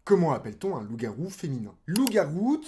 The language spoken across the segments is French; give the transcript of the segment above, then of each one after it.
Comment appelle-t-on un loup-garou féminin? Loup-garou,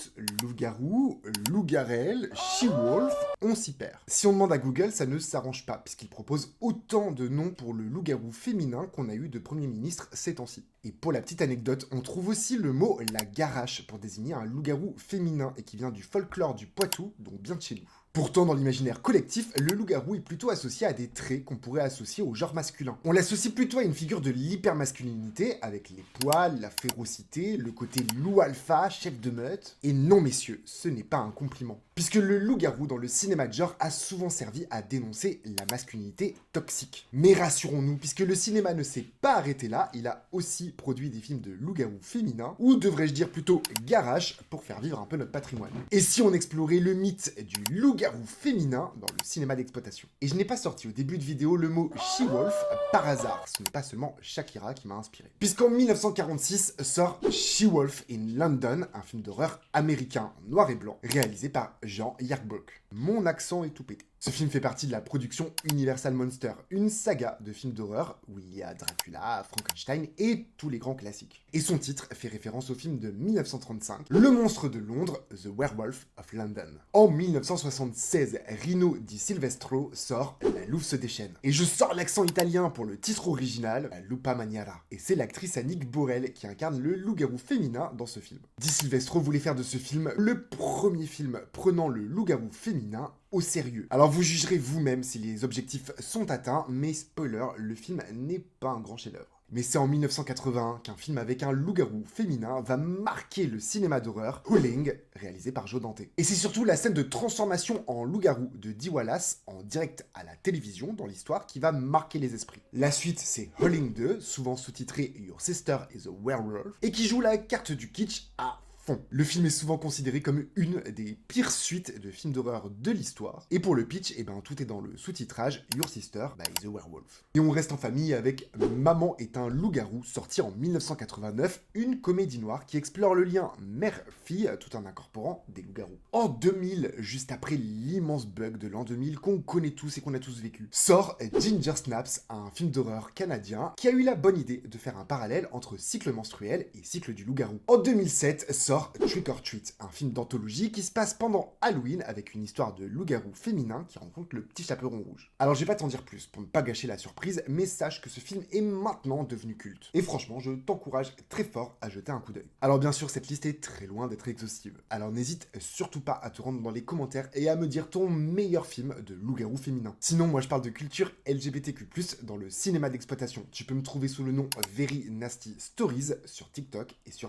loup-garou, loup-garelle, she-wolf, on s'y perd. Si on demande à Google, ça ne s'arrange pas, puisqu'il propose autant de noms pour le loup-garou féminin qu'on a eu de Premier ministre ces temps-ci. Et pour la petite anecdote, on trouve aussi le mot la garache pour désigner un loup-garou féminin et qui vient du folklore du Poitou, donc bien de chez nous. Pourtant, dans l'imaginaire collectif, le loup-garou est plutôt associé à des traits qu'on pourrait associer au genre masculin. On l'associe plutôt à une figure de l'hypermasculinité, avec les poils, la férocité, le côté loup alpha, chef de meute. Et non, messieurs, ce n'est pas un compliment. Puisque le loup-garou dans le cinéma de genre a souvent servi à dénoncer la masculinité toxique. Mais rassurons-nous, puisque le cinéma ne s'est pas arrêté là, il a aussi produit des films de loup-garou féminin, ou devrais-je dire plutôt garache, pour faire vivre un peu notre patrimoine. Et si on explorait le mythe du loup-garou féminin dans le cinéma d'exploitation? Et je n'ai pas sorti au début de vidéo le mot she-wolf par hasard, ce n'est pas seulement Shakira qui m'a inspiré. Puisqu'en 1946 sort She-Wolf in London, un film d'horreur américain en noir et blanc, réalisé par Jean Yarbrough. Mon accent est tout pété. Ce film fait partie de la production Universal Monster, une saga de films d'horreur où il y a Dracula, Frankenstein et tous les grands classiques. Et son titre fait référence au film de 1935, Le monstre de Londres, The Werewolf of London. En 1976, Rino Di Silvestro sort La louve se déchaîne. Et je sors l'accent italien pour le titre original, La Lupa Maniera. Et c'est l'actrice Annick Borel qui incarne le loup-garou féminin dans ce film. Di Silvestro voulait faire de ce film le premier film prenant le loup-garou féminin au sérieux. Alors vous jugerez vous-même si les objectifs sont atteints, mais spoiler, le film n'est pas un grand chef-d'œuvre. Mais c'est en 1981 qu'un film avec un loup-garou féminin va marquer le cinéma d'horreur, Howling, réalisé par Joe Dante. Et c'est surtout la scène de transformation en loup-garou de Dee Wallace, en direct à la télévision dans l'histoire, qui va marquer les esprits. La suite, c'est Howling 2, souvent sous-titré Your Sister is a Werewolf, et qui joue la carte du kitsch à fond. Le film est souvent considéré comme une des pires suites de films d'horreur de l'histoire. Et pour le pitch, tout est dans le sous-titrage Your Sister is a Werewolf. Et on reste en famille avec Maman est un loup-garou, sorti en 1989, une comédie noire qui explore le lien mère-fille tout en incorporant des loups-garous. En 2000, juste après l'immense bug de l'an 2000 qu'on connaît tous et qu'on a tous vécu, sort Ginger Snaps, un film d'horreur canadien qui a eu la bonne idée de faire un parallèle entre cycle menstruel et cycle du loup-garou. En 2007, sort Trick or Treat, un film d'anthologie qui se passe pendant Halloween avec une histoire de loup-garou féminin qui rencontre le petit chaperon rouge. Alors je vais pas t'en dire plus pour ne pas gâcher la surprise, mais sache que ce film est maintenant devenu culte. Et franchement, je t'encourage très fort à jeter un coup d'œil. Alors bien sûr, cette liste est très loin d'être exhaustive. Alors n'hésite surtout pas à te rendre dans les commentaires et à me dire ton meilleur film de loup-garou féminin. Sinon, moi je parle de culture LGBTQ+, dans le cinéma d'exploitation. Tu peux me trouver sous le nom Very Nasty Stories sur TikTok et sur